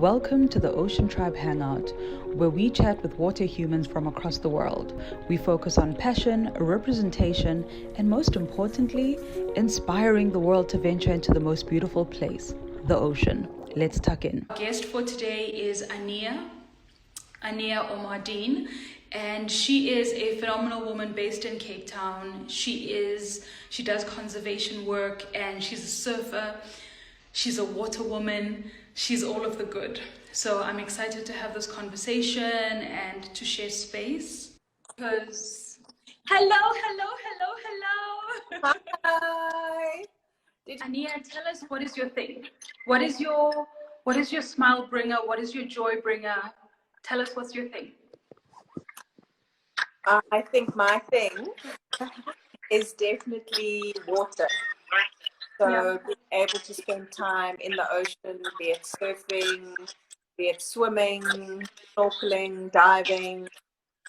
Welcome to the Ocean Tribe Hangout, where we chat with water humans from across the world. We focus on passion, representation, and most importantly, inspiring the world to venture into the most beautiful place, the ocean. Let's tuck in. Our guest for today is Aaniyah Omardien, and she is a phenomenal woman based in Cape Town. She does conservation work, and she's a surfer. She's a water woman. She's all of the good. So I'm excited to have this conversation and to share space. Because hello. Hi. Aaniyah, tell us, what is your thing? What is your smile bringer? What is your joy bringer? Tell us, what's your thing? I think my thing is definitely water. So being able to spend time in the ocean, be it surfing, be it swimming, snorkeling, diving,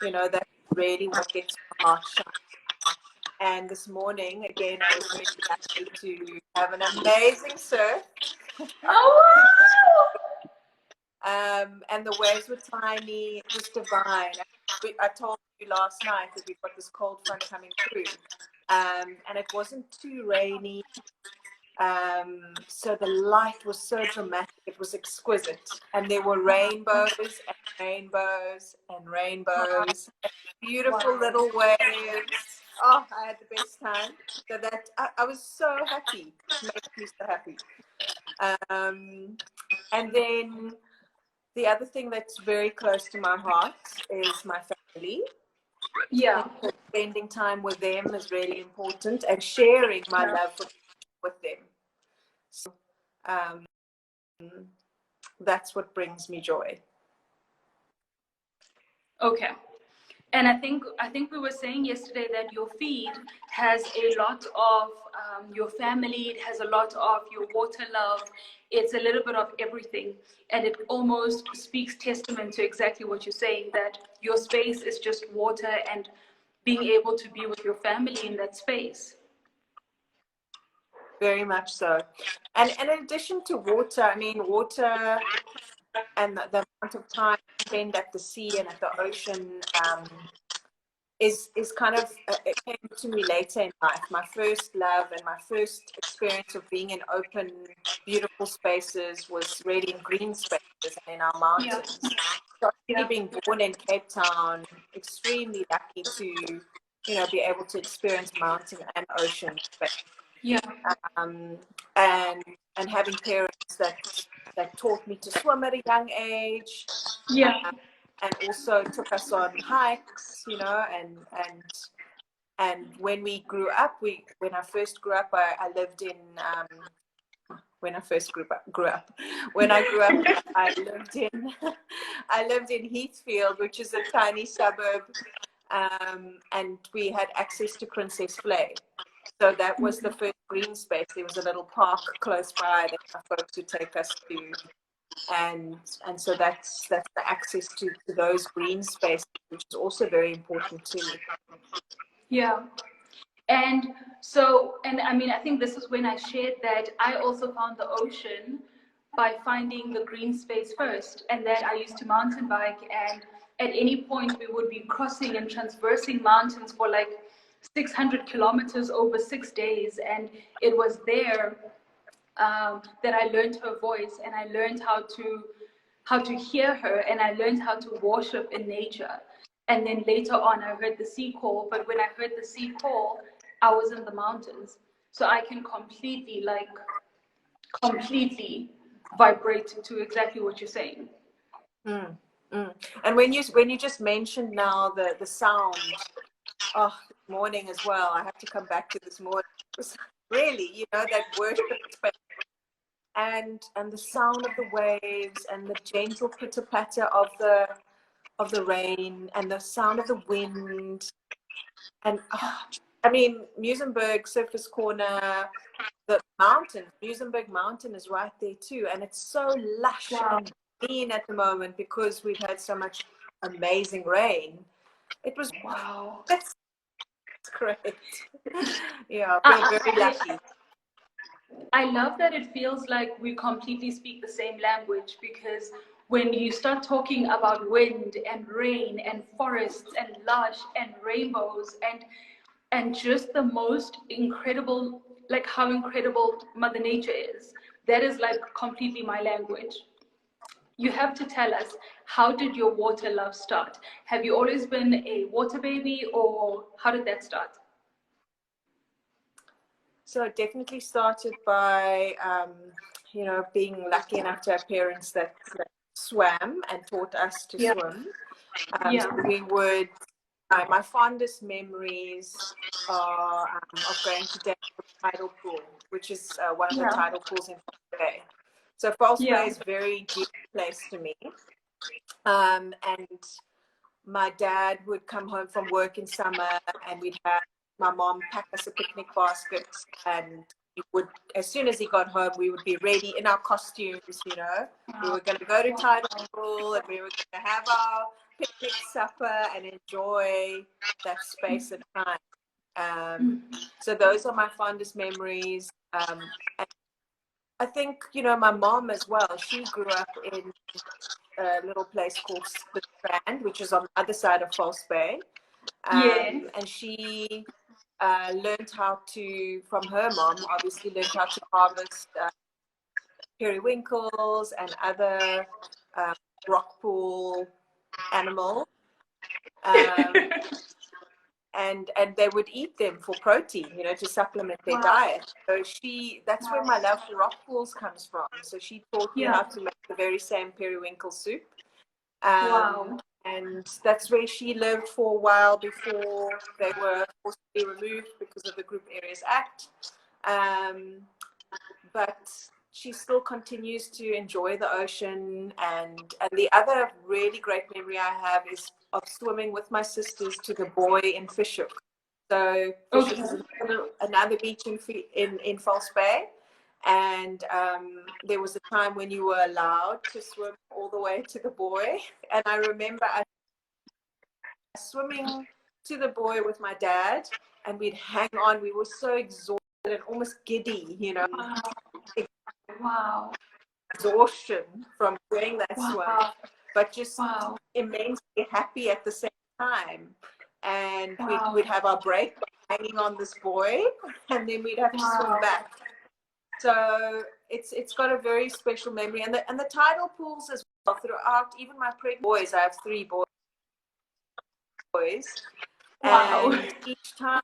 that's really what gets my heart shine. And this morning, again, I was really lucky to have an amazing surf. Oh, wow! And the waves were tiny. It was divine. I told you last night that we've got this cold front coming through. And it wasn't too rainy. So the light was so dramatic. It was exquisite. And there were rainbows and rainbows and rainbows. And beautiful little waves. Oh, I had the best time. So that I was so happy. It made me so happy. And then the other thing that's very close to my heart is my family. Yeah. So spending time with them is really important, and sharing my love with them. So that's what brings me joy. Okay. And I think we were saying yesterday that your feed has a lot of your family, it has a lot of your water love. It's a little bit of everything. And it almost speaks testament to exactly what you're saying, that your space is just water and being able to be with your family in that space. Very much so. And in addition to water, I mean, water and the amount of time spent at the sea and at the ocean is kind of, it came to me later in life. My first love and my first experience of being in open, beautiful spaces was really in green spaces and in our mountains. Yeah. So really being born in Cape Town, extremely lucky to, be able to experience mountain and ocean space. Yeah. And having parents that taught me to swim at a young age. Yeah. And also took us on hikes, and when we grew up, when I first grew up, I lived in when I grew up, I lived in Heathfield, which is a tiny suburb, and we had access to Princess Flay. So that was the first green space. There was a little park close by that my folks would take us to. And so that's the access to those green spaces, which is also very important to me. Yeah. And so, I mean, I think this is when I shared that I also found the ocean by finding the green space first, and that I used to mountain bike, and at any point we would be crossing and traversing mountains for like 600 kilometers over 6 days, and it was there that I learned her voice, and I learned how to hear her, and I learned how to worship in nature. And then later on, I heard the sea call. But when I heard the sea call, I was in the mountains, so I can completely vibrate to exactly what you're saying. And when you just mentioned now the sound, this morning as well, I have to come back to this morning. It was really, that worship space. And the sound of the waves and the gentle pitter patter of the rain and the sound of the wind, and I mean, Muizenberg, Surfers Corner, the mountain, Muizenberg Mountain is right there too, and it's so lush and green at the moment because we've had so much amazing rain. It was that's great. Yeah, I feel very lucky. I love that it feels like we completely speak the same language, because when you start talking about wind and rain and forests and lush and rainbows and just the most incredible, like how incredible Mother Nature is, that is like completely my language. You have to tell us, how did your water love start? Have you always been a water baby, or how did that start? So it definitely started by, being lucky enough to have parents that swam and taught us to Yeah. swim. Yeah. So we would, my fondest memories are of going to Dam Tidal Pool, which is one of the Yeah. tidal pools in False Bay. So False Bay Yeah. is a very dear place to me. And my dad would come home from work in summer, and we'd have my mom pack us a picnic basket, and we would, as soon as he got home, we would be ready in our costumes. We were going to go to Tidal Pool, and we were going to have our picnic supper and enjoy that space and time. So those are my fondest memories. And I think, my mom as well, she grew up in a little place called the Strand, which is on the other side of False Bay. Yeah. And she learned how to, from her mom, obviously learned how to harvest periwinkles and other rock pool animals. Um, and they would eat them for protein, to supplement their Wow. diet. So that's where my love for rock pools comes from. So she taught me Yeah. how to make the very same periwinkle soup. Wow. And that's where she lived for a while before they were forcibly removed because of the Group Areas Act. But she still continues to enjoy the ocean. And the other really great memory I have is of swimming with my sisters to the buoy in Fishhook. So Fishhook is another beach in False Bay. And there was a time when you were allowed to swim all the way to the buoy. And I remember us swimming to the buoy with my dad, and we'd hang on. We were so exhausted and almost giddy, Wow. exhaustion from doing that swim, Wow. but just Wow. immensely happy at the same time. And Wow. we'd have our break hanging on this buoy, and then we'd have to swim back. So it's got a very special memory, and the tidal pools as well throughout. Even my pregnant boys, I have 3 boys, Wow. and each time,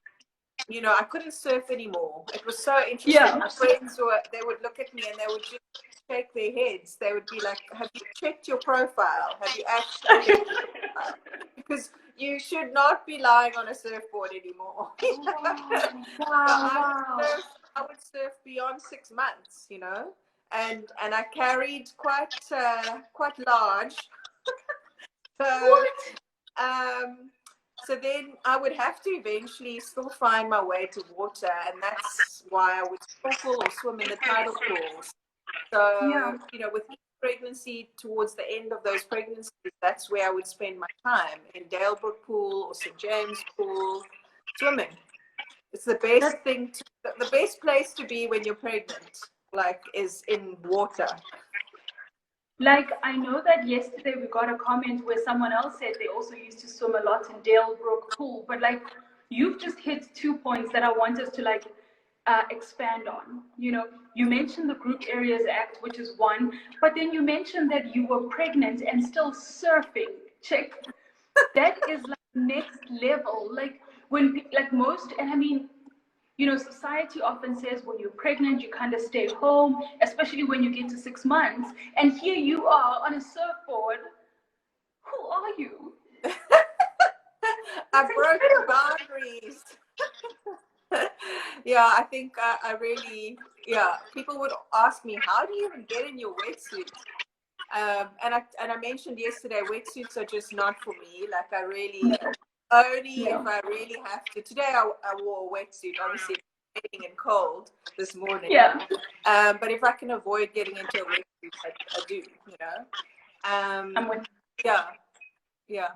I couldn't surf anymore. It was so interesting. Yeah. My friends they would look at me and they would just shake their heads. They would be like, "Have you checked your profile? Have you actually?" Because you should not be lying on a surfboard anymore. Wow. I would surf beyond 6 months, and I carried quite large. So, so then I would have to eventually still find my way to water, and that's why I would snorkel or swim in the tidal pools. So, with each pregnancy, towards the end of those pregnancies, that's where I would spend my time, in Dalebrook Pool or St. James Pool, swimming. It's the best place to be when you're pregnant, is in water. Like, I know that yesterday we got a comment where someone else said they also used to swim a lot in Dalebrook Pool, but like, you've just hit 2 points that I want us to expand on. You mentioned the Group Areas Act, which is one, but then you mentioned that you were pregnant and still surfing. Check. That is like next level. Like, when most, and I mean, society often says when you're pregnant, you kind of stay home, especially when you get to 6 months. And here you are on a surfboard. Who are you? I broke the boundaries. Yeah, I think I really, people would ask me, how do you even get in your wetsuit? And I mentioned yesterday, wetsuits are just not for me. Like, I really, only if I really have to. Today I wore a wetsuit, obviously it's raining and cold this morning. Yeah. But if I can avoid getting into a wetsuit, I do, I'm with yeah.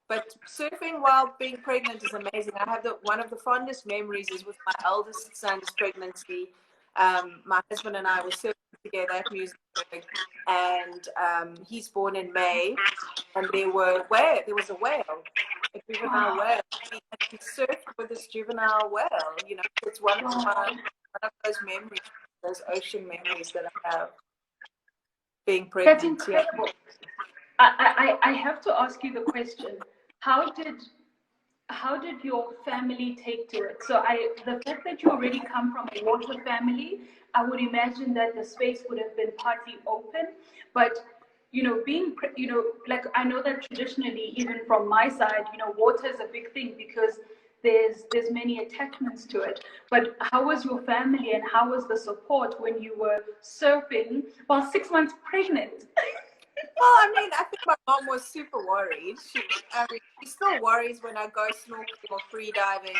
But surfing while being pregnant is amazing. I have one of the fondest memories is with my eldest son's pregnancy. My husband and I were surfing together at Muizenberg, and he's born in May, and there was a whale, a juvenile whale. And we surfed with this juvenile whale. You know, it's one of those memories, those ocean memories that I have being pregnant. That's incredible. I have to ask you the question: How did your family take to it? So the fact that you already come from a water family, I would imagine that the space would have been partly open. But like I know that traditionally, even from my side, water is a big thing because there's many attachments to it. But how was your family and how was the support when you were surfing while 6 months pregnant? Well, I mean, I think my mom was super worried. She still worries when I go snorkeling or free diving,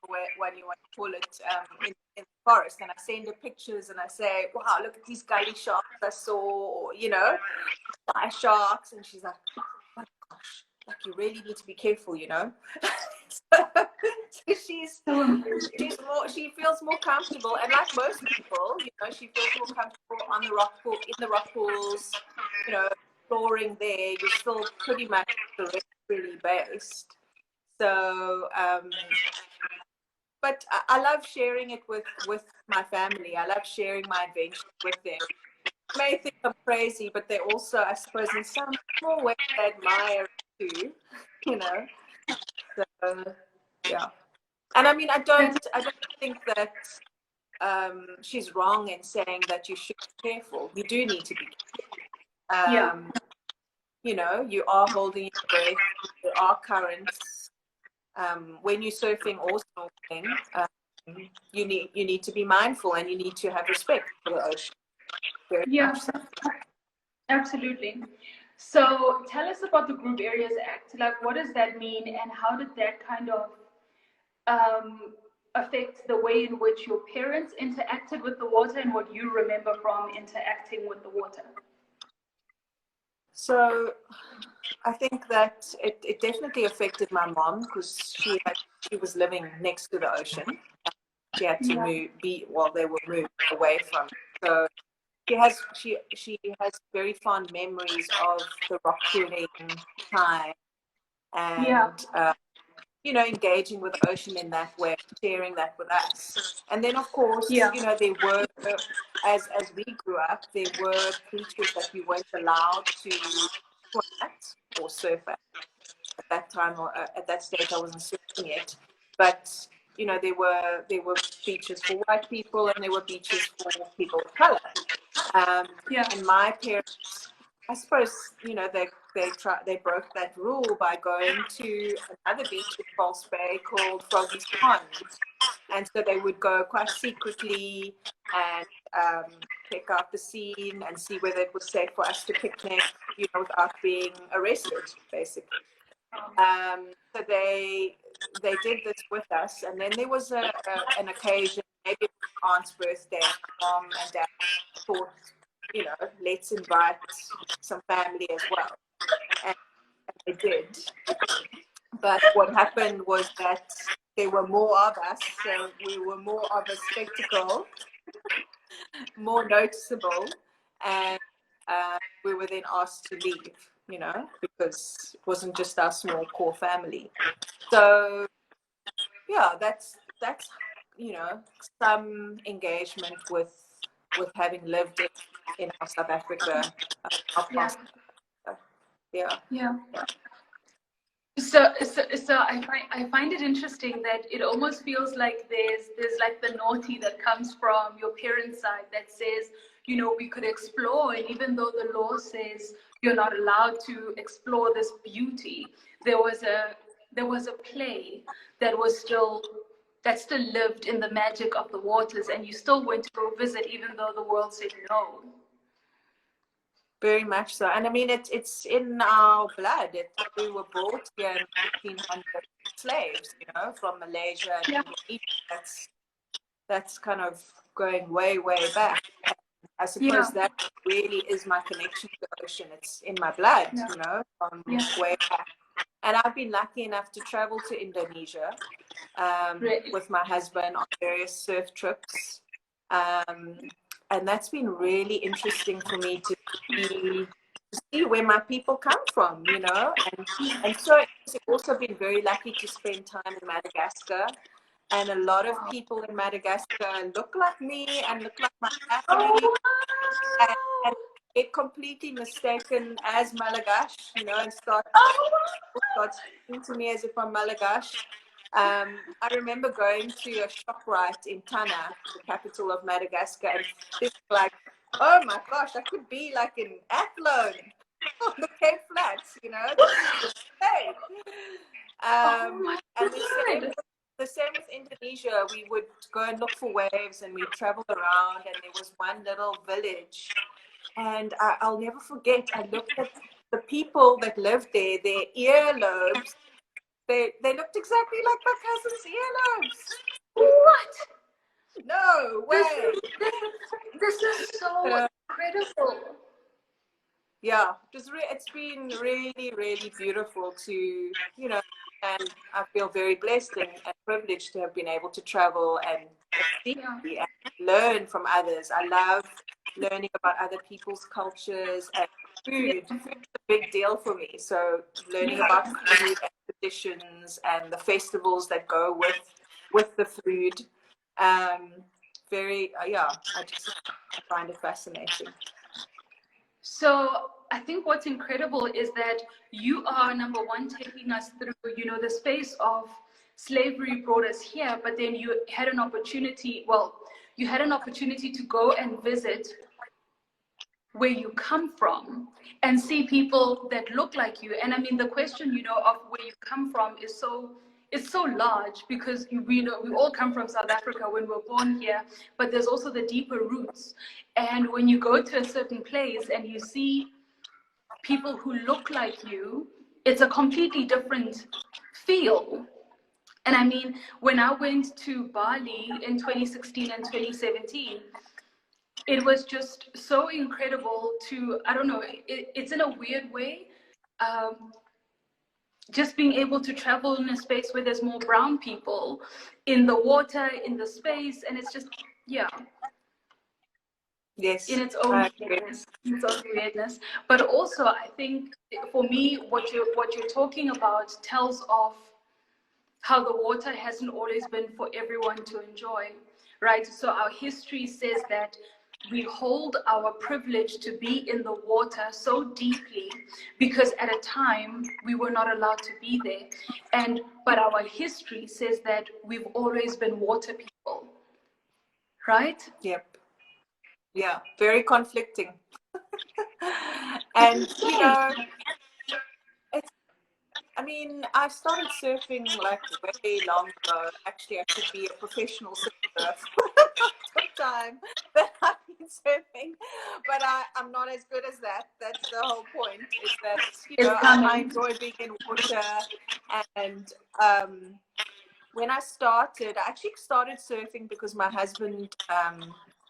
when you want to call it, in the forest, and I send her pictures and I say, "Wow, look at these gully sharks I saw," or fly sharks, and she's like, "Oh my gosh, like you really need to be careful," so she feels more comfortable, and like most people, she feels more comfortable on the in the rock pools, exploring there. You're still pretty much terrestrially based. So, but I love sharing it with my family. I love sharing my adventures with them. You may think I'm crazy, but they also, I suppose, in some small way, admire it too. So yeah. And I mean, I don't think that she's wrong in saying that you should be careful. You do need to be careful. You are holding your breath. There are currents. When you're surfing or snorkeling, you need to be mindful, and you need to have respect for the ocean. Very much so. Absolutely. So tell us about the Group Areas Act. Like, what does that mean, and how did that kind of affect the way in which your parents interacted with the water and what you remember from interacting with the water? So I think that it definitely affected my mom, because she was living next to the ocean. She had to they were moved away from it. So she has very fond memories of the rock pooling time, and engaging with the ocean in that way, sharing that with us. And then of course, there were, as we grew up, there were beaches that we weren't allowed to swim at or surf at that time, or at that stage I wasn't surfing yet. But there were beaches for white people, and there were beaches for people of color. And my parents, I suppose, they broke that rule by going to another beach in False Bay called Froggy's Pond. And so they would go quite secretly and check out the scene and see whether it was safe for us to picnic, without being arrested, basically. So they did this with us, and then there was an occasion, maybe it was my aunt's birthday, mom and dad thought, let's invite some family as well, and they did. But what happened was that there were more of us, so we were more of a spectacle, more noticeable, and we were then asked to leave, because it wasn't just our small core family. So yeah, that's some engagement with having lived in South Africa. Yeah. So I find it interesting that it almost feels like there's like the naughty that comes from your parents' side that says, we could explore, and even though the law says you're not allowed to explore this beauty, there was a play that still lived in the magic of the waters, and you still went to go visit even though the world said no. Very much so. And I mean, it's in our blood. We were brought here in 1500 slaves, from Malaysia and Indonesia. That's kind of going way, way back. I suppose that really is my connection to the ocean. It's in my blood, from way back. And I've been lucky enough to travel to Indonesia with my husband on various surf trips. And that's been really interesting for me to see where my people come from, you know. And so I've also been very lucky to spend time in Madagascar. And a lot of people in Madagascar look like me and look like my family, and get completely mistaken as Malagash, you know, and start speaking to me as if I'm Malagash. I remember going to a ShopRite in Tana, the capital of Madagascar, and thinking like, oh my gosh, I could be like in Athlone on the Cape Flats, you know, this is insane. And the same with Indonesia. We would go and look for waves, and we'd travel around, and there was one little village, and I'll never forget, I looked at the people that lived there, their earlobes, they looked exactly like my cousin's earlobes. What? No way. This is so incredible. Yeah, it's been really, really beautiful to, you know, and I feel very blessed and privileged to have been able to travel and see and learn from others. I love learning about other people's cultures, and food. Food is a big deal for me. So learning about food and traditions and the festivals that go with the food. I find it fascinating. So I think what's incredible is that you are, number one, taking us through, you know, the space of slavery brought us here, but then you had an opportunity to go and visit where you come from and see people that look like you. And I mean, the question, you know, of where you come from is it's so large, because we know we all come from South Africa when we're born here, but there's also the deeper roots. And when you go to a certain place and you see people who look like you, it's a completely different feel. And I mean, when I went to Bali in 2016 and 2017, it was just so incredible to, I don't know, it's in a weird way, just being able to travel in a space where there's more brown people in the water, in the space, and it's just, yeah. Yes. In its own weirdness. But also, I think for me, what you're talking about tells of how the water hasn't always been for everyone to enjoy, right? So our history says that we hold our privilege to be in the water so deeply because at a time we were not allowed to be there. But our history says that we've always been water people, right? Yep. Yeah, very conflicting. And, you know, I started surfing like way long ago. Actually, I should be a professional surfer for the time that I've been surfing, but I'm not as good as that. That's the whole point, is that, you know, I enjoy being in water. And when I actually started surfing because my husband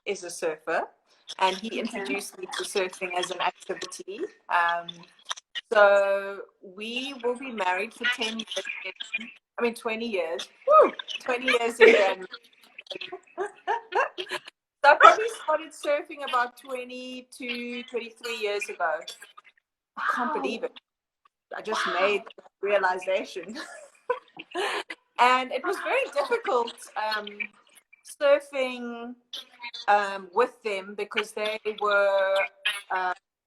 is a surfer, and he introduced me to surfing as an activity. So we will be married for 10 years. 20 years. Woo! 20 years in January. So I probably started surfing about 22, 23 years ago. I can't believe it. I just made the realization. And it was very difficult surfing with them, because they were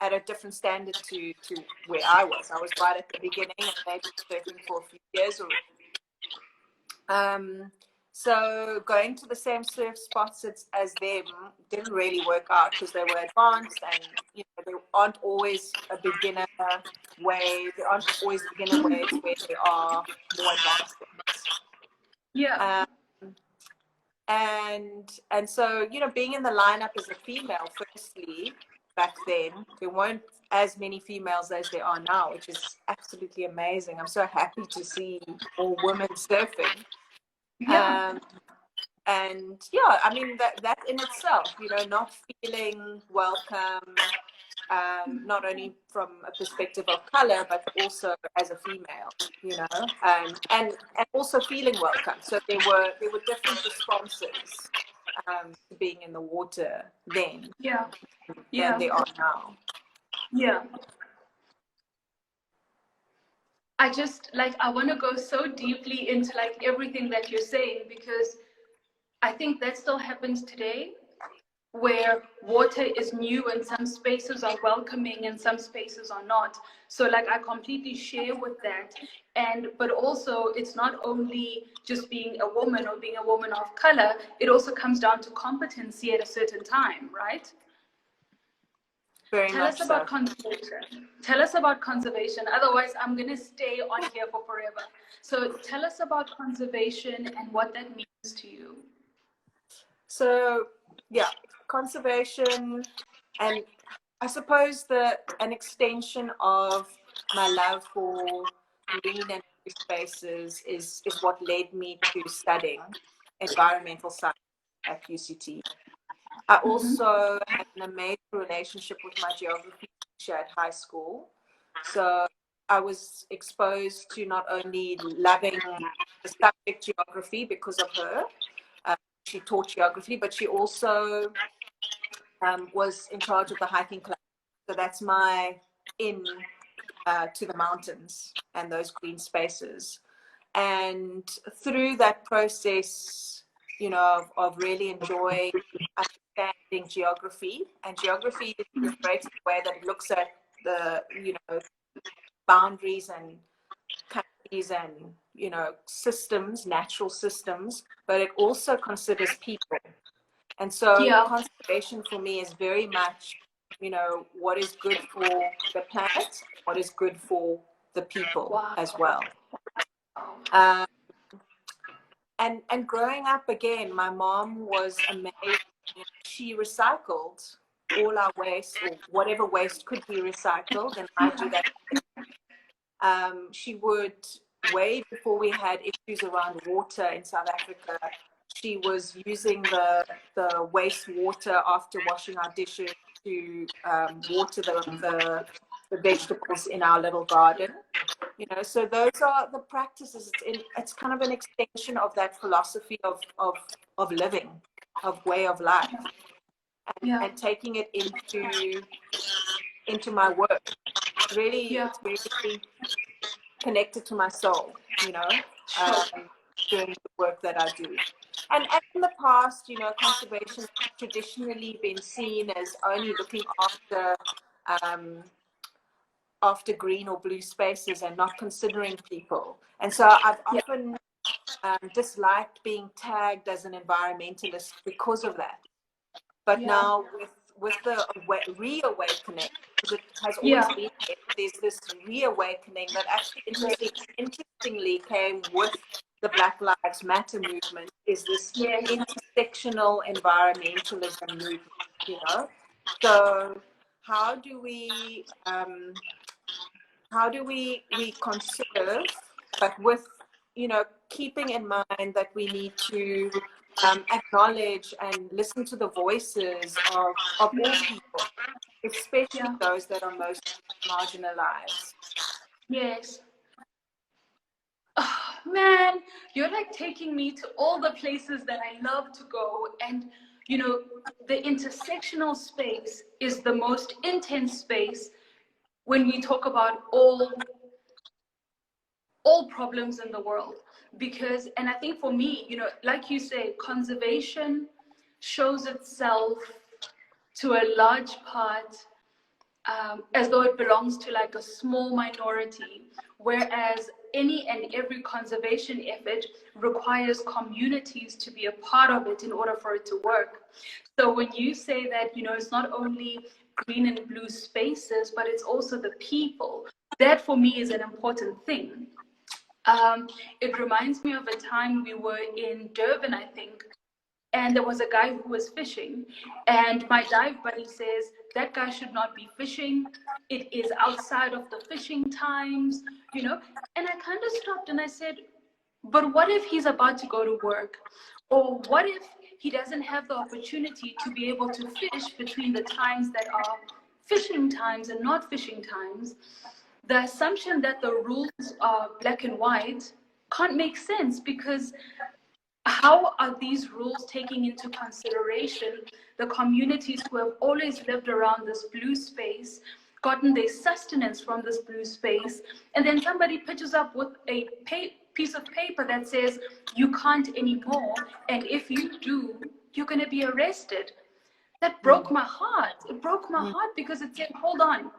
at a different standard to where I was. I was right at the beginning, and they'd been surfing for a few years already. So going to the same surf spots as them didn't really work out, because they were advanced, and, you know, they aren't always a beginner wave. There aren't always beginner waves where they are more advanced ones. Yeah. And so, you know, being in the lineup as a female, firstly, back then, there weren't as many females as there are now, which is absolutely amazing. I'm so happy to see more women surfing. Yeah. And yeah, I mean, that in itself, you know, not feeling welcome, not only from a perspective of color, but also as a female, you know, and also feeling welcome. So there were different responses. to being in the water then Yeah. than Yeah. they are now. Yeah. I just like, I want to go so deeply into like everything that you're saying, because I think that still happens today, where water is new and some spaces are welcoming and some spaces are not. So like, I completely share with that. And but also, it's not only just being a woman or being a woman of color, it also comes down to competency at a certain time, right? Very Tell us much so. about conservation. Tell us about conservation. Otherwise, I'm going to stay on here for forever. So tell us about conservation and what that means to you. So, yeah, conservation, and I suppose an extension of my love for green and blue spaces is what led me to studying environmental science at UCT. I also had an amazing relationship with my geography teacher at high school. So I was exposed to not only loving the subject geography because of her, she taught geography, but she also was in charge of the hiking club. So that's my in to the mountains and those green spaces. And through that process, you know, of really enjoying understanding geography, and geography is this great way that it looks at the, you know, boundaries and countries and, you know, systems, natural systems, but it also considers people. And so Yeah. conservation for me is very much, you know, what is good for the planet, what is good for the people Wow. as well. And growing up, again, my mom was amazing. She recycled all our waste, or whatever waste could be recycled, and I do that. She would, way before we had issues around water in South Africa, she was using the wastewater after washing our dishes to water the vegetables in our little garden. You know, so those are the practices. It's kind of an extension of that philosophy of living, of way of life, and taking it into my work. Really, Yeah. it's really connected to my soul, you know, Sure. doing the work that I do. And in the past, you know, conservation has traditionally been seen as only looking um, after green or blue spaces and not considering people. And so I've often disliked being tagged as an environmentalist because of that. But now with the reawakening, because it has always been there, there's this reawakening that actually interestingly came with the Black Lives Matter movement, is this intersectional environmentalism movement, you know? So how do we conserve, but with, you know, keeping in mind that we need to acknowledge and listen to the voices of all people, especially those that are most marginalized. Yes. Oh, man, you're like taking me to all the places that I love to go. And, you know, the intersectional space is the most intense space when we talk about all problems in the world. Because, and I think for me, you know, like you say, conservation shows itself to a large part as though it belongs to like a small minority, whereas any and every conservation effort requires communities to be a part of it in order for it to work. So when you say that, you know, it's not only green and blue spaces, but it's also the people, that for me is an important thing. It reminds me of a time we were in Durban, I think, and there was a guy who was fishing, and my dive buddy says that guy should not be fishing, it is outside of the fishing times, you know. And I kind of stopped and I said, but what if he's about to go to work, or what if he doesn't have the opportunity to be able to fish between the times that are fishing times and not fishing times? The assumption that the rules are black and white can't make sense, because how are these rules taking into consideration the communities who have always lived around this blue space, gotten their sustenance from this blue space, and then somebody pitches up with a piece of paper that says you can't anymore, and if you do, you're going to be arrested. That broke my heart. It broke my heart because it said, hold on,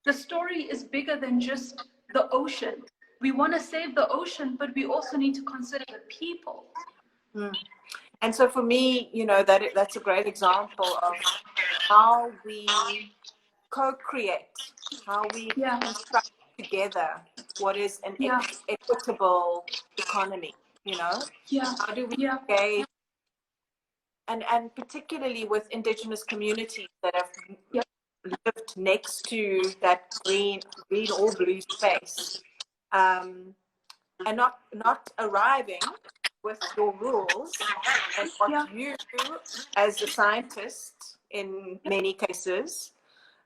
the story is bigger than just the ocean. We want to save the ocean, but we also need to consider the people. And so for me, you know, that's a great example of how we co-create, how we construct together what is an equitable economy, you know? How do we engage, and particularly with Indigenous communities that have lived next to that green or blue space, and not arriving with your rules and what you, as a scientist, in many cases,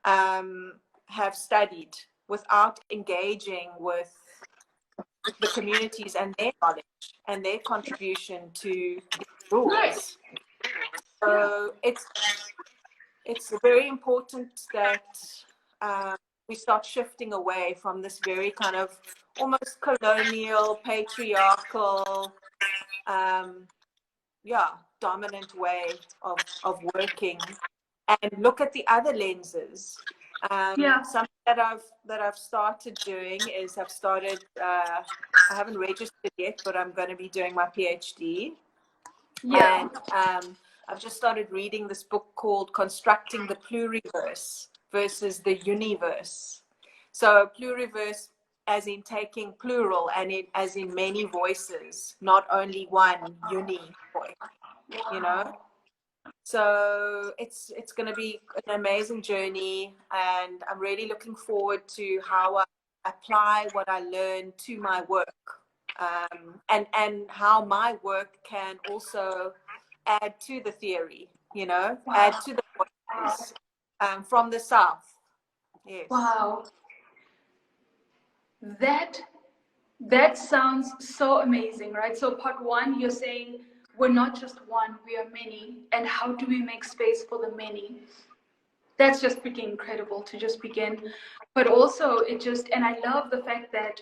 have studied without engaging with the communities and their knowledge and their contribution to the rules. So it's very important that we start shifting away from this very kind of almost colonial, patriarchal, dominant way of working, and look at the other lenses. Something that I've started doing is I haven't registered yet, but I'm going to be doing my PhD. And I've just started reading this book called Constructing the Pluriverse versus the Universe. So pluriverse as in taking plural and as in many voices, not only one uni voice, you know? So it's going to be an amazing journey, and I'm really looking forward to how I apply what I learn to my work, and how my work can also add to the theory, you know, add to the voices from the South. Yes. Wow. That sounds so amazing, right? So part one, you're saying we're not just one, we are many, and how do we make space for the many? That's just freaking incredible to just begin. But also and I love the fact that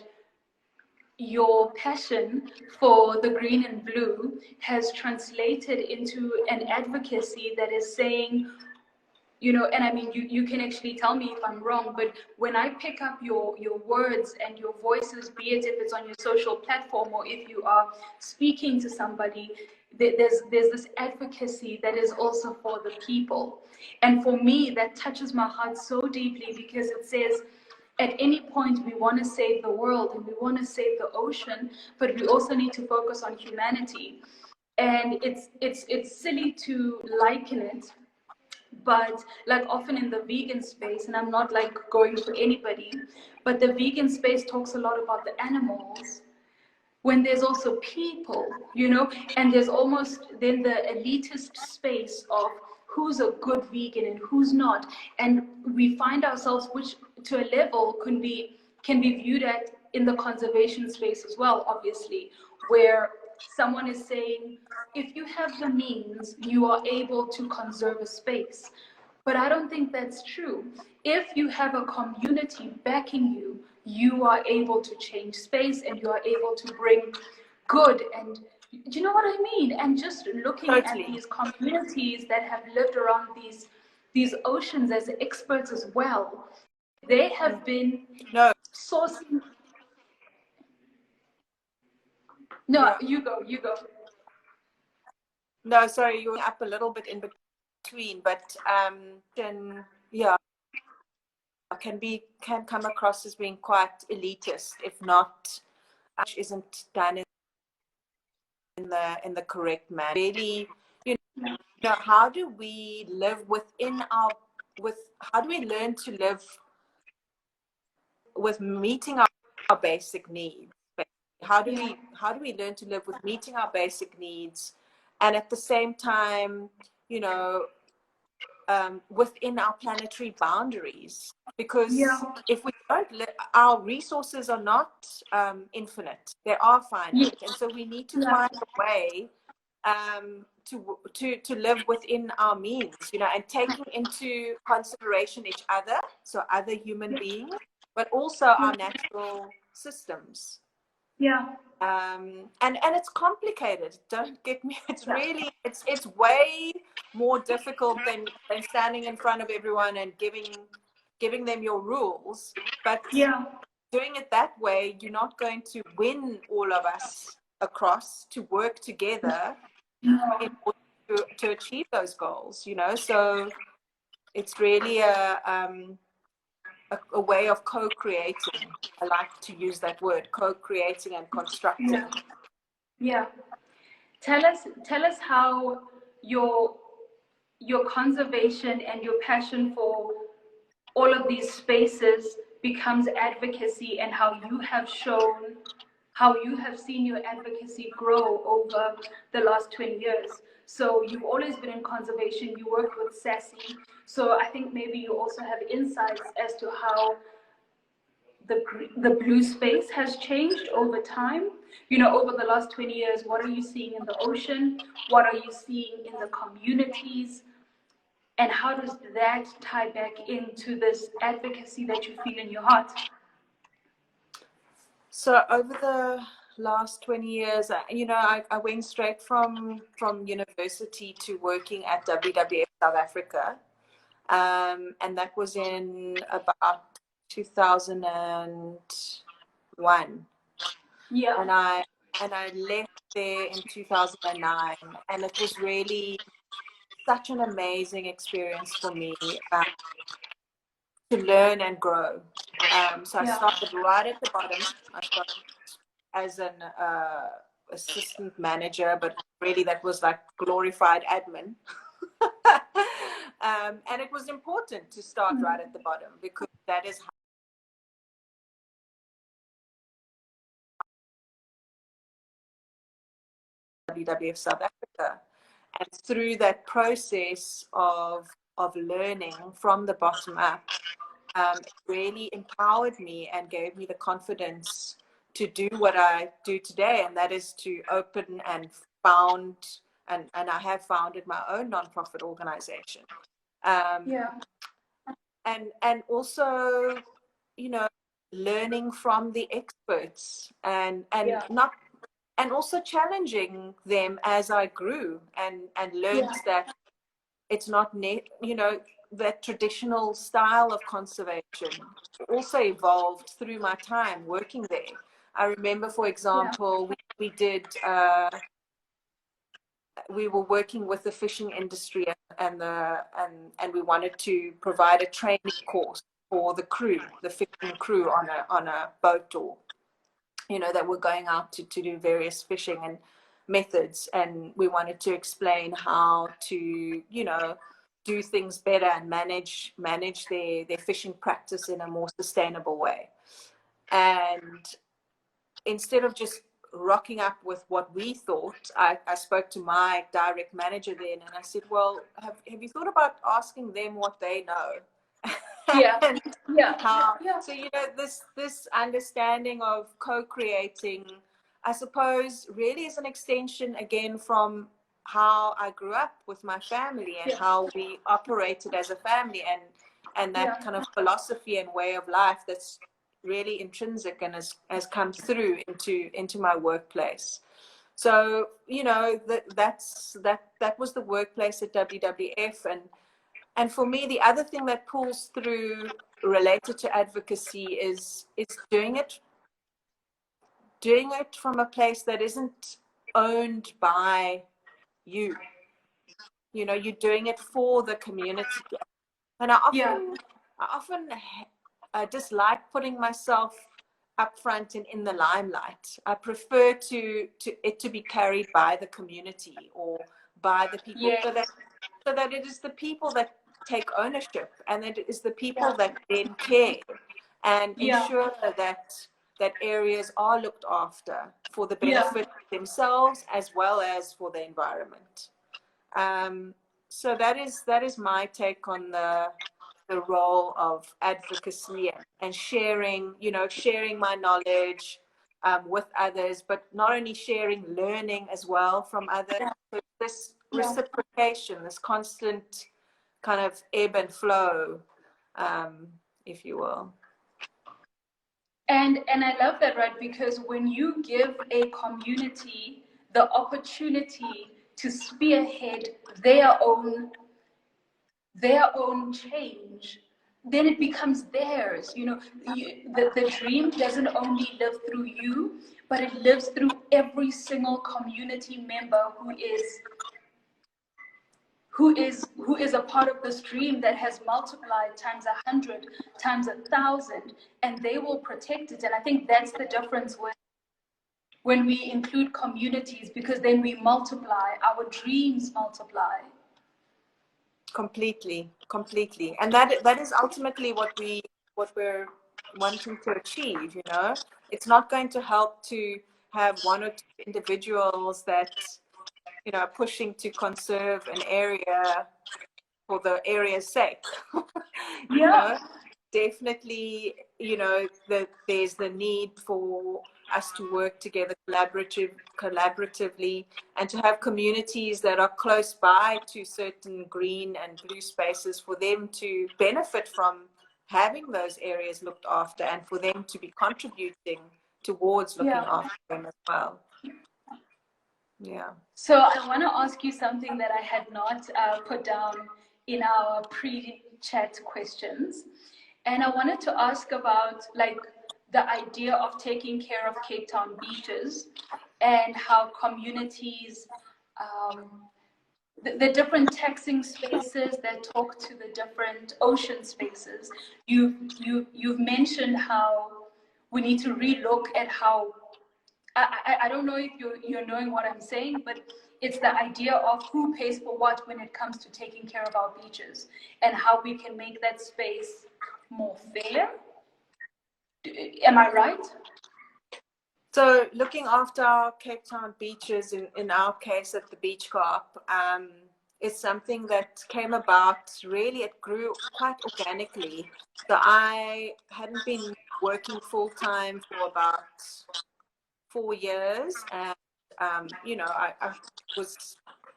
your passion for the green and blue has translated into an advocacy that is saying, you know, and I mean, you can actually tell me if I'm wrong, but when I pick up your words and your voices, be it if it's on your social platform or if you are speaking to somebody, there's this advocacy that is also for the people. And for me, that touches my heart so deeply, because it says, at any point we want to save the world and we want to save the ocean, but we also need to focus on humanity. And it's silly to liken it, but like often in the vegan space, and I'm not like going for anybody, but the vegan space talks a lot about the animals, when there's also people, you know, and there's almost then the elitist space of who's a good vegan and who's not. And we find ourselves, which to a level can be viewed at in the conservation space as well, obviously, where someone is saying, if you have the means, you are able to conserve a space. But I don't think that's true. If you have a community backing you, you are able to change space and you are able to bring good. And do you know what I mean? And just looking at these communities that have lived around these oceans as experts as well, they have been sourcing. No, you go. No, sorry, you were up a little bit in between, but can come across as being quite elitist, if not, isn't done in the correct manner. Really, you know, how do we live how do we learn to live with meeting our basic needs? How do we learn to live with meeting our basic needs, and at the same time, you know, within our planetary boundaries? Because if we don't, our resources are not infinite; they are finite, and so we need to find a way to live within our means, you know, and taking into consideration each other, so other human beings, but also our natural systems. Yeah. And it's complicated. Don't get me. It's really it's way more difficult than standing in front of everyone and giving them your rules. But doing it that way, you're not going to win all of us across to work together in order to achieve those goals. You know, so it's really a way of co-creating. I like to use that word, co-creating and constructing. Yeah. Tell us how your conservation and your passion for all of these spaces becomes advocacy, and how you have seen your advocacy grow over the last 20 years. So you've always been in conservation, you work with SAST, so I think maybe you also have insights as to how the blue space has changed over time. You know, over the last 20 years, what are you seeing in the ocean? What are you seeing in the communities? And how does that tie back into this advocacy that you feel in your heart? So over the last 20 years, you know, I went straight from university to working at WWF South Africa. And that was in about 2001. Yeah. And I left there in 2009, and it was really such an amazing experience for me to learn and grow. So I started right at the bottom. I started as an assistant manager, but really that was like glorified admin. And it was important to start right at the bottom, because that is how WWF South Africa. And through that process of learning from the bottom up, it really empowered me and gave me the confidence to do what I do today, and that is to open and found, and I have founded my own nonprofit organization. And also, you know, learning from the experts, and not, and also challenging them as I grew, and learned that it's not you know, that traditional style of conservation also evolved through my time working there. I remember, for example, we did we were working with the fishing industry, and we wanted to provide a training course for the crew, the fishing crew on a boat, or you know, that were going out to do various fishing and methods, and we wanted to explain how to, you know, do things better and manage their fishing practice in a more sustainable way. And instead of just rocking up with what we thought, I spoke to my direct manager then, and I said, well, have you thought about asking them what they know? So, you know, this understanding of co-creating, I suppose, really is an extension again from how I grew up with my family, and how we operated as a family, and that kind of philosophy and way of life that's really intrinsic and has come through into my workplace. So, you know, that was the workplace at WWF. And for me, the other thing that pulls through related to advocacy is doing it from a place that isn't owned by you. You know, you're doing it for the community. And I often dislike putting myself up front and in the limelight. I prefer to it to be carried by the community, or by the people, so that it is the people that take ownership, and that it is the people that then care and ensure that areas are looked after for the benefit of themselves as well as for the environment. So that is my take on the role of advocacy, and sharing, you know, sharing my knowledge, with others, but not only sharing, learning as well from others. So this reciprocation, this constant kind of ebb and flow, if you will. And I love that, right? Because when you give a community the opportunity to spearhead their own change, then it becomes theirs. You know, the dream doesn't only live through you, but it lives through every single community member who is a part of this dream that has multiplied times 100, times 1,000, and they will protect it. And I think that's the difference when we include communities, because then we multiply, our dreams multiply. Completely. And that is ultimately what we're wanting to achieve, you know. It's not going to help to have one or two individuals that, you know, are pushing to conserve an area for the area's sake. You know, definitely, you know, that there's the need for us to work together collaboratively, and to have communities that are close by to certain green and blue spaces for them to benefit from having those areas looked after, and for them to be contributing towards looking after them as well. Yeah. So I want to ask you something that I had not put down in our pre-chat questions. And I wanted to ask about like the idea of taking care of Cape Town beaches, and how communities, the different taxing spaces that talk to the different ocean spaces. You've mentioned how we need to relook at how, I don't know if you're knowing what I'm saying, but it's the idea of who pays for what when it comes to taking care of our beaches, and how we can make that space more fair. Am I right? So looking after our Cape Town beaches, in our case at the Beach Co-op, is something that came about, really it grew quite organically. So I hadn't been working full-time for about 4 years, and you know,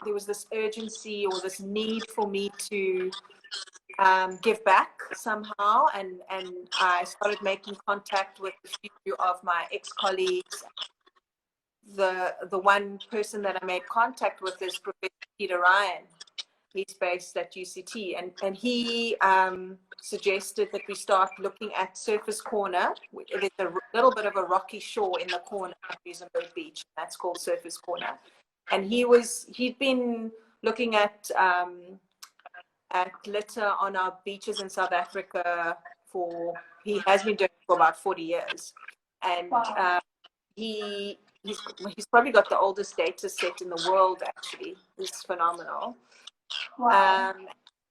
there was this urgency or this need for me to give back somehow, and I started making contact with a few of my ex-colleagues. The one person that I made contact with is Professor Peter Ryan. He's based at UCT, and he suggested that we start looking at Surface Corner. There's a little bit of a rocky shore in the corner of Muizenberg Beach. That's called Surface Corner. And he'd been looking at litter on our beaches in South Africa he has been doing it for about 40 years. And he's probably got the oldest data set in the world, actually. It's phenomenal.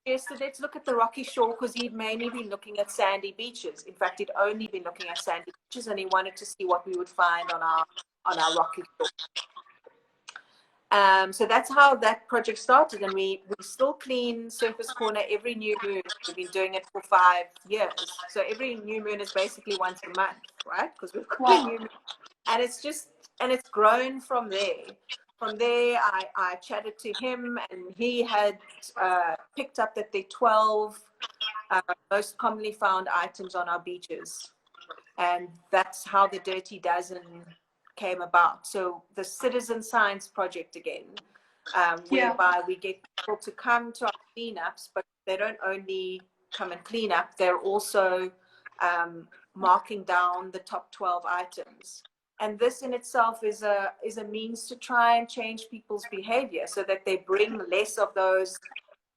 Yes, so let's look at the rocky shore, because he'd mainly been looking at sandy beaches. In fact, he'd only been looking at sandy beaches, and he wanted to see what we would find on our rocky shore. So that's how that project started, and we still clean Surface Corner every new moon. We've been doing it for 5 years. So every new moon is basically once a month, right? Because we've got a new moon. And it's grown from there. From there, I chatted to him, and he had picked up that there are 12 most commonly found items on our beaches. And that's how the Dirty Dozen came about. So the citizen science project again, whereby we get people to come to our cleanups, but they don't only come and clean up, they're also marking down the top 12 items. And this in itself is a means to try and change people's behavior, so that they bring less of those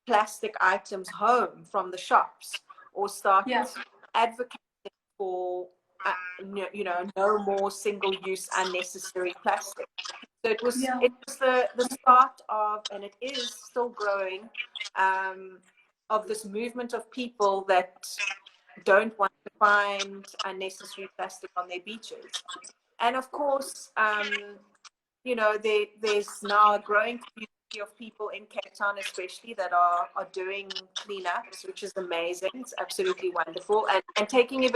plastic items home from the shops, or start advocating for you know, no more single-use unnecessary plastic. So it was the start of, and it is still growing, of this movement of people that don't want to find unnecessary plastic on their beaches. And of course, you know, there's now a growing community of people in Cape Town, especially, that are doing cleanups, which is amazing. It's absolutely wonderful. And taking it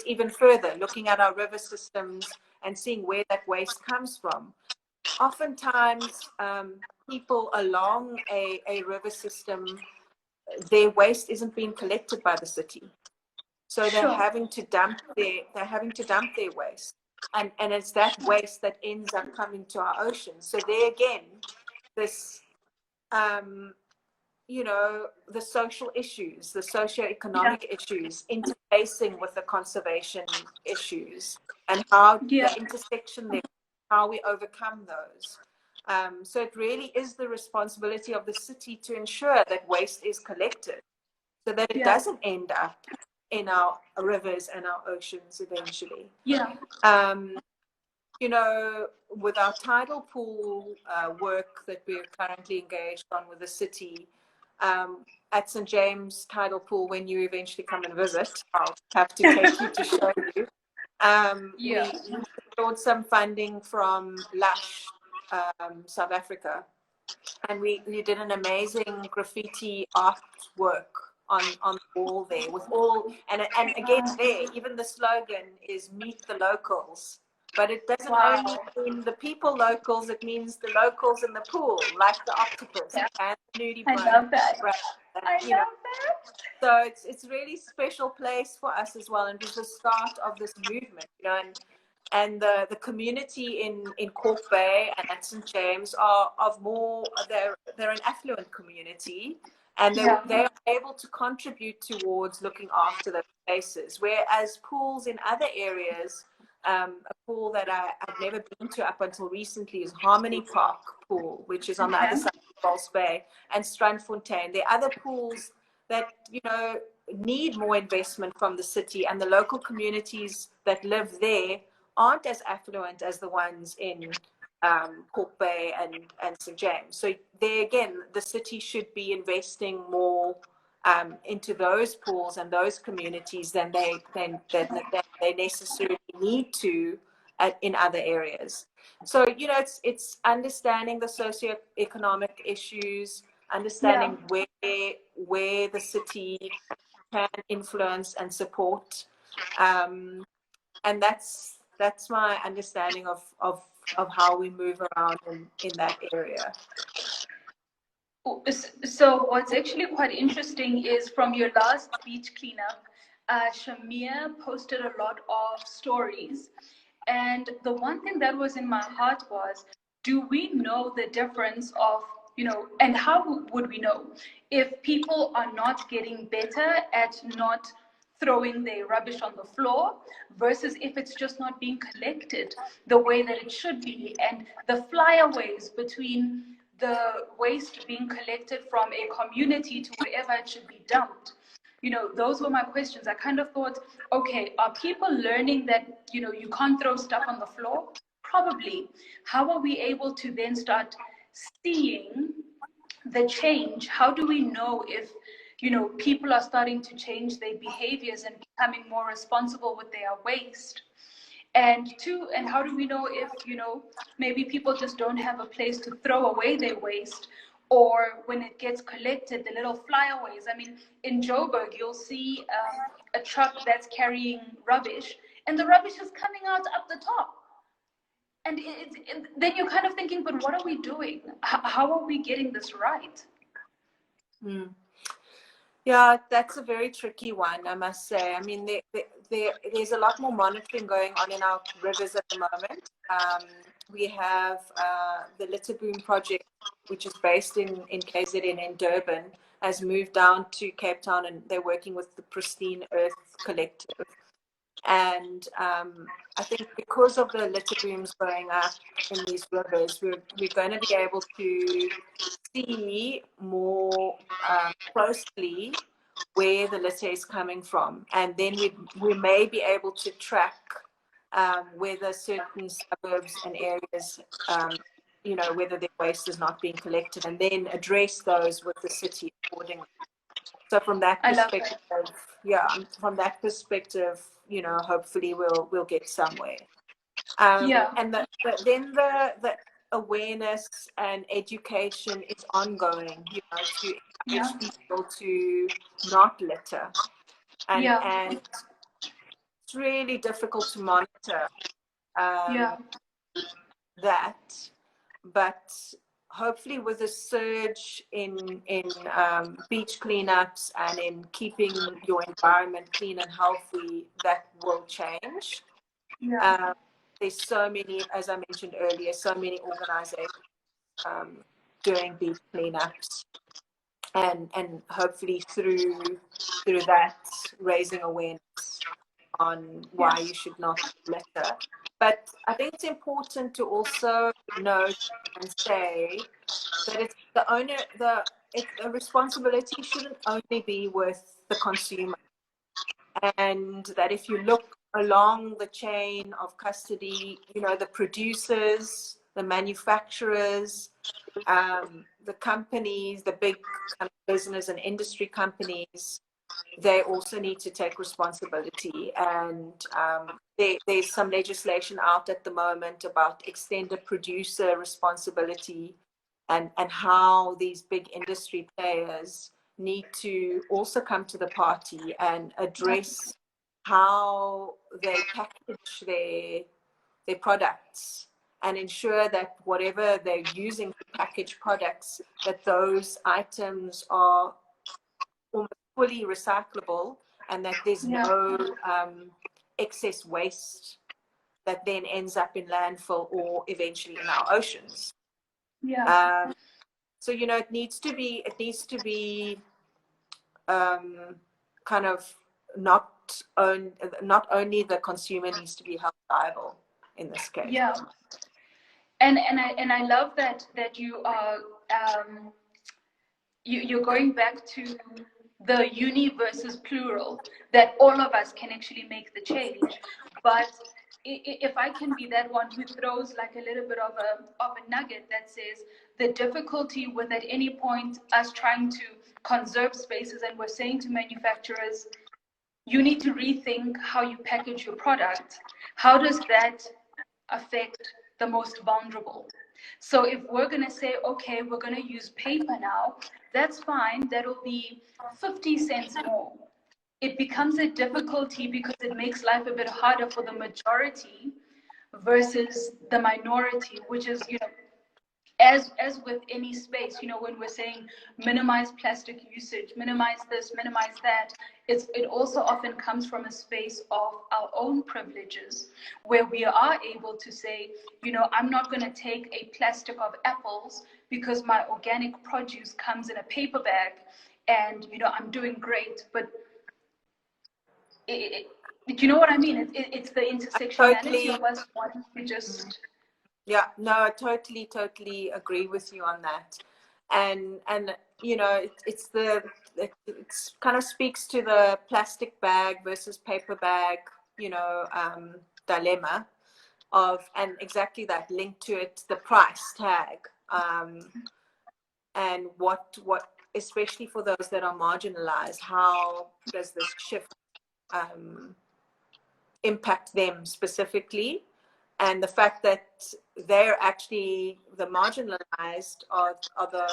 even further, looking at our river systems and seeing where that waste comes from. Oftentimes, people along a river system, their waste isn't being collected by the city. So they're having to dump their waste. And it's that waste that ends up coming to our oceans. So there again, this the social issues, the socioeconomic issues interfacing with the conservation issues, and how the intersection there, how we overcome those. So it really is the responsibility of the city to ensure that waste is collected so that it doesn't end up in our rivers and our oceans eventually. With our tidal pool work that we're currently engaged on with the city, at St. James Tidal Pool, when you eventually come and visit, I'll have to take you to show you. We secured some funding from Lush, South Africa, and we did an amazing graffiti artwork on the wall there with all, and again there, even the slogan is "Meet the Locals." But it doesn't only mean the people locals, it means the locals in the pool, like the octopus and the nudie bone. I love that. So it's a really special place for us as well, and it was the start of this movement, and the community in Cork Bay and at St. James are they're an affluent community, and they are able to contribute towards looking after those places, whereas pools in other areas, a pool that I've never been to up until recently is Harmony Park Pool, which is on the other side of False Bay, and Strandfontein. There are other pools that need more investment from the city, and the local communities that live there aren't as affluent as the ones in Cork Bay and St. James. So there again, the city should be investing more into those pools and those communities than they necessarily need to in other areas. So it's understanding the socioeconomic issues, understanding where the city can influence and support, and that's my understanding of how we move around in that area. So what's actually quite interesting is from your last beach cleanup, Shamia posted a lot of stories. And the one thing that was in my heart was, do we know the difference of, and how would we know if people are not getting better at not throwing their rubbish on the floor versus if it's just not being collected the way that it should be, and the flyaways between the waste being collected from a community to wherever it should be dumped. Those were my questions. I kind of thought, okay, are people learning that, you can't throw stuff on the floor? Probably. How are we able to then start seeing the change? How do we know if, people are starting to change their behaviors and becoming more responsible with their waste? And how do we know if, maybe people just don't have a place to throw away their waste, or when it gets collected, the little flyaways. I mean, in Joburg, you'll see a truck that's carrying rubbish, and the rubbish is coming out up the top. And then you're kind of thinking, but what are we doing? How are we getting this right? Yeah, that's a very tricky one, I must say. I mean, there's a lot more monitoring going on in our rivers at the moment. We have the Litter Boom project, which is based in KZN in Durban, has moved down to Cape Town, and they're working with the Pristine Earth Collective. And I think because of the litter booms going up in these rivers, we're going to be able to see more closely where the litter is coming from, and then we may be able to track whether certain suburbs and areas, whether their waste is not being collected, and then address those with the city accordingly. So from that perspective, hopefully we'll get somewhere. And then awareness and education is ongoing, you know, to Yeah. encourage people to not litter. Yeah. And it's really difficult to monitor Yeah. that, but hopefully with a surge in beach cleanups and in keeping your environment clean and healthy, that will change. Yeah. There's so many, as I mentioned earlier, so many organizations doing beach cleanups, and hopefully through that raising awareness on Yeah. why you should not litter. But I think it's important to also note and say that it's the owner, the responsibility shouldn't only be with the consumer, and that if you look along the chain of custody, you know, the producers, the manufacturers, the companies, the big kind of business and industry companies, they also need to take responsibility. And there's some legislation out at the moment about extended producer responsibility, and how these big industry players need to also come to the party and address how they package their products, and ensure that whatever they're using to package products, that those items are almost fully recyclable, and that there's Yeah. no excess waste that then ends up in landfill or eventually in our oceans. Yeah. So, you know, it needs to be kind of not only the consumer needs to be held liable in this case. Yeah. And I love that you are you're going back to the uni versus plural, that all of us can actually make the change. But if I can be that one who throws like a little bit of a nugget that says the difficulty with at any point us trying to conserve spaces, and we're saying to manufacturers, you need to rethink how you package your product. How does that affect the most vulnerable? So if we're going to say, okay, we're going to use paper now, that's fine. That'll be 50 cents more. It becomes a difficulty because it makes life a bit harder for the majority versus the minority, which is, you know, as with any space, you know, when we're saying minimize plastic usage, minimize this, minimize that, it also often comes from a space of our own privileges, where we are able to say, you know, I'm not going to take a plastic of apples because my organic produce comes in a paper bag, and, you know, I'm doing great. But do you know what I mean? It's the intersectionality of us wanting to just... Yeah, no, I totally agree with you on that. And you know, it's kind of speaks to the plastic bag versus paper bag, you know, dilemma of, and exactly that, linked to it, the price tag, and what especially for those that are marginalized, how does this shift impact them specifically? And the fact that they're actually the marginalized are the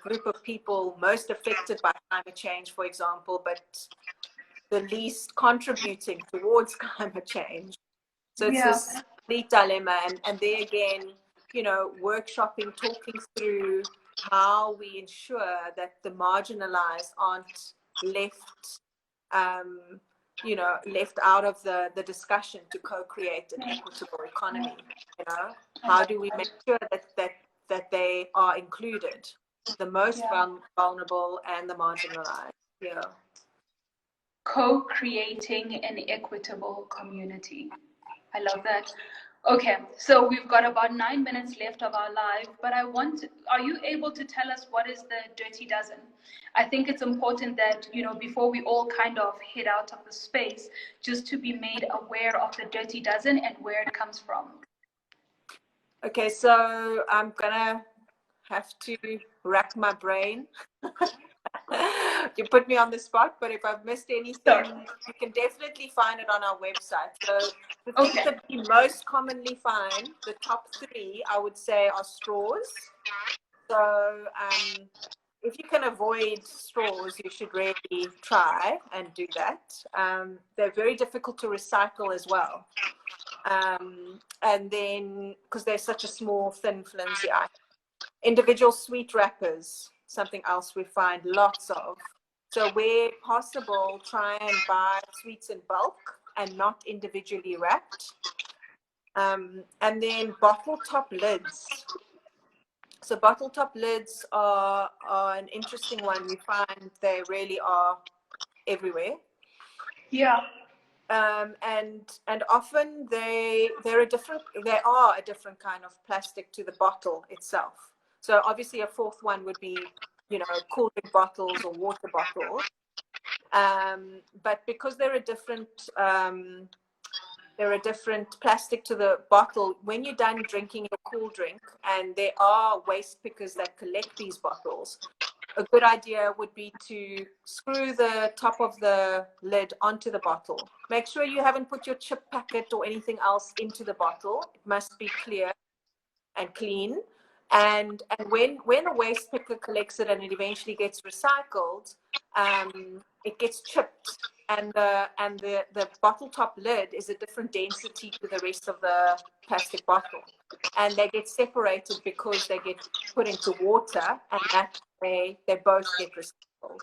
group of people most affected by climate change, for example, but the least contributing towards climate change. So it's Yeah. this complete dilemma. And there again, you know, workshopping, talking through how we ensure that the marginalized aren't left you know, left out of the discussion to co-create an equitable economy. You know, how do we make sure that they are included, the most vulnerable and the marginalized? Yeah. Co-creating an equitable community. I love that. Okay, so we've got about 9 minutes left of our live, but are you able to tell us what is the Dirty Dozen? I think it's important that, you know, before we all kind of head out of the space, just to be made aware of the Dirty Dozen and where it comes from. Okay, so I'm gonna have to rack my brain You put me on the spot, but if I've missed anything, Sure. you can definitely find it on our website. So the things Okay. that we most commonly find, the top 3, I would say, are straws. So if you can avoid straws, you should really try and do that. They're very difficult to recycle as well. And then, because they're such a small, thin, flimsy item. Individual sweet wrappers, something else we find lots of. So where possible, try and buy sweets in bulk and not individually wrapped. And then bottle top lids. So bottle top lids are an interesting one. We find they really are everywhere. Yeah. And often they are a different kind of plastic to the bottle itself. So obviously a fourth one would be, cool drink bottles or water bottles. But because they're a different plastic to the bottle, when you're done drinking your cool drink, and there are waste pickers that collect these bottles, a good idea would be to screw the top of the lid onto the bottle. Make sure you haven't put your chip packet or anything else into the bottle. It must be clear and clean. And when a waste picker collects it and it eventually gets recycled, it gets chipped. And the bottle top lid is a different density to the rest of the plastic bottle. And they get separated because they get put into water, and that way they both get recycled.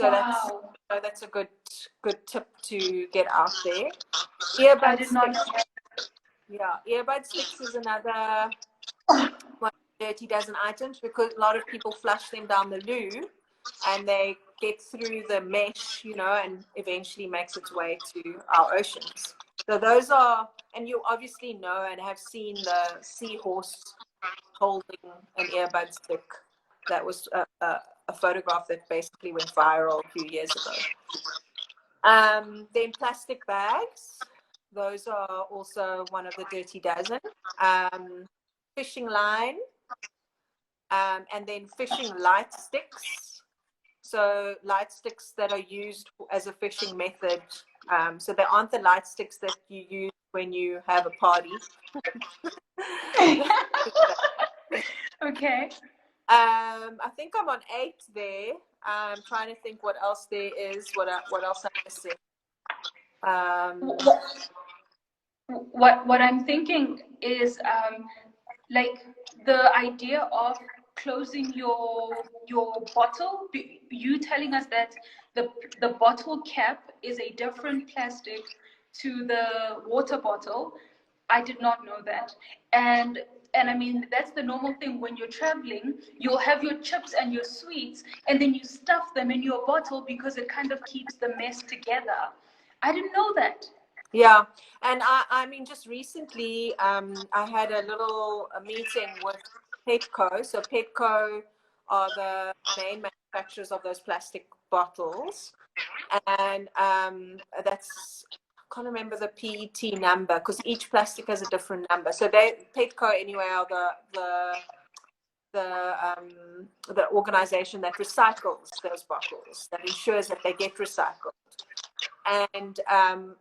So Wow. that's a good tip to get out there. I did not know that. Yeah, earbud sticks is another one of the dirty dozen items, because a lot of people flush them down the loo and they get through the mesh, and eventually makes its way to our oceans. So those are, and you obviously know and have seen the seahorse holding an earbud stick. That was a photograph that basically went viral a few years ago. Then plastic bags. Those are also one of the dirty dozen. Fishing line, and then fishing light sticks. So light sticks that are used as a fishing method. So they aren't the light sticks that you use when you have a party. Okay. I think I'm on 8 there. I'm trying to think what else there is. What else I'm missing? What I'm thinking is like the idea of closing your bottle. You telling us that the bottle cap is a different plastic to the water bottle. I did not know that. And I mean, that's the normal thing when you're traveling. You'll have your chips and your sweets, and then you stuff them in your bottle because it kind of keeps the mess together. I didn't know that. Yeah, and I mean, just recently, I had a meeting with Petco. So Petco are the main manufacturers of those plastic bottles, and that's, I can't remember the PET number because each plastic has a different number. So Petco anyway are the organization that recycles those bottles, that ensures that they get recycled. And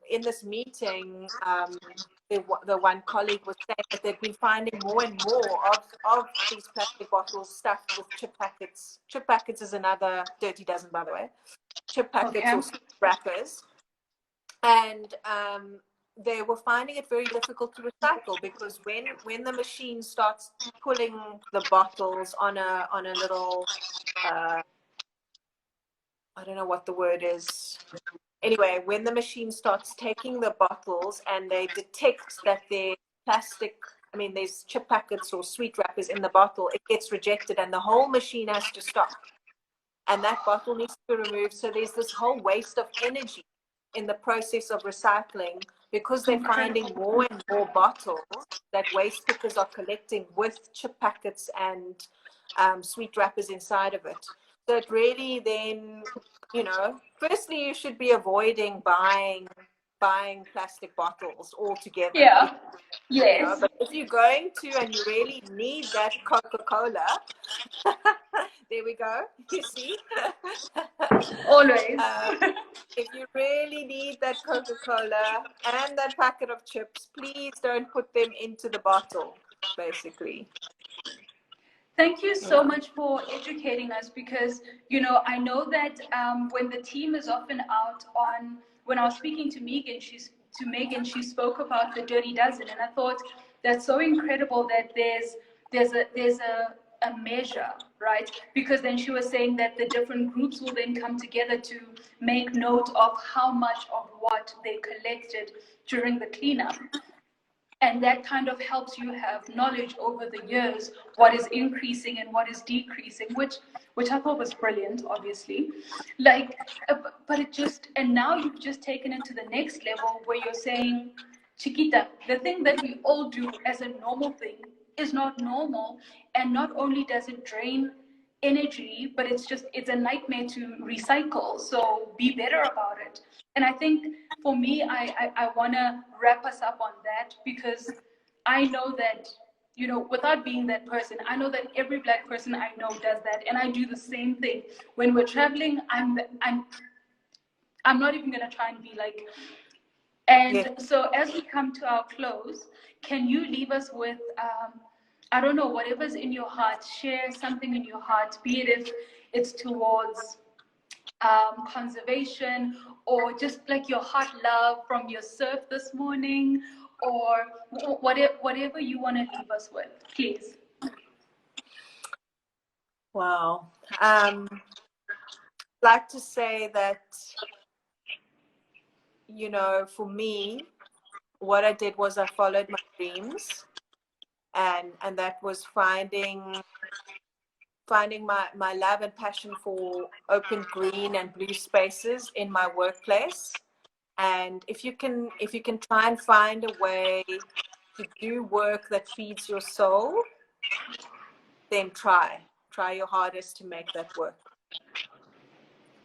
in this meeting, the one colleague was saying that they've been finding more and more of these plastic bottles stuffed with chip packets. Chip packets is another dirty dozen, by the way. Chip packets or wrappers. And they were finding it very difficult to recycle, because when the machine starts pulling the bottles on a little, I don't know what the word is. Anyway, when the machine starts taking the bottles and they detect that there's there's chip packets or sweet wrappers in the bottle, it gets rejected and the whole machine has to stop. And that bottle needs to be removed. So there's this whole waste of energy in the process of recycling, because they're finding more and more bottles that waste pickers are collecting with chip packets and sweet wrappers inside of it. So it really then, firstly, you should be avoiding buying plastic bottles altogether. Yeah. Yes. But if you're going to and you really need that Coca-Cola, There we go. You see? Always. If you really need that Coca-Cola and that packet of chips, please don't put them into the bottle, basically. Thank you so much for educating us, because, you know, I know that when the team is often out on, when I was speaking to Megan, she spoke about the Dirty Dozen, and I thought that's so incredible that there's a measure, right? Because then she was saying that the different groups will then come together to make note of how much of what they collected during the cleanup. And that kind of helps you have knowledge over the years, what is increasing and what is decreasing, which I thought was brilliant, obviously. Like, but it just, and now you've just taken it to the next level where you're saying, Chiquita, the thing that we all do as a normal thing is not normal. And not only does it drain energy, but it's a nightmare to recycle. So be better about it. And I think for me, I want to wrap us up on that, because I know that, you know, without being that person, I know that every Black person I know does that. And I do the same thing. When we're traveling, I'm not even going to try and be like, and so as we come to our close, can you leave us with, I don't know, whatever's in your heart, share something in your heart, be it if it's towards conservation, or just like your heart love from your surf this morning, or whatever you want to leave us with, please. Wow. I'd like to say that, you know, for me, what I did was I followed my dreams, and that was finding my love and passion for open green and blue spaces in my workplace. And if you can try and find a way to do work that feeds your soul, then try your hardest to make that work.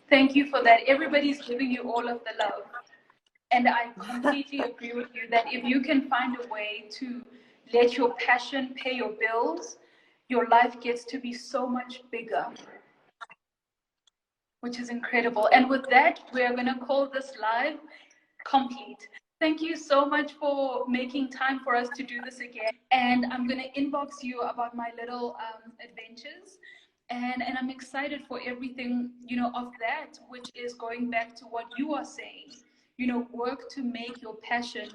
Thank you for that. Everybody's giving you all of the love. And I completely agree with you that if you can find a way to let your passion pay your bills, your life gets to be so much bigger, which is incredible. And with that, we're going to call this live complete. Thank you so much for making time for us to do this again. And I'm going to inbox you about my little adventures. And I'm excited for everything, you know, of that, which is going back to what you are saying. You know, work to make your passion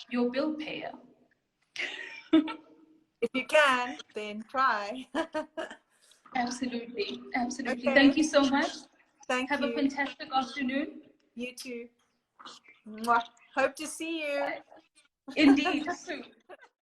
your bill payer. If you can, then try. Absolutely. Absolutely. Okay. Thank you so much. Have a fantastic afternoon. You too. Mwah. Hope to see you. Indeed, soon.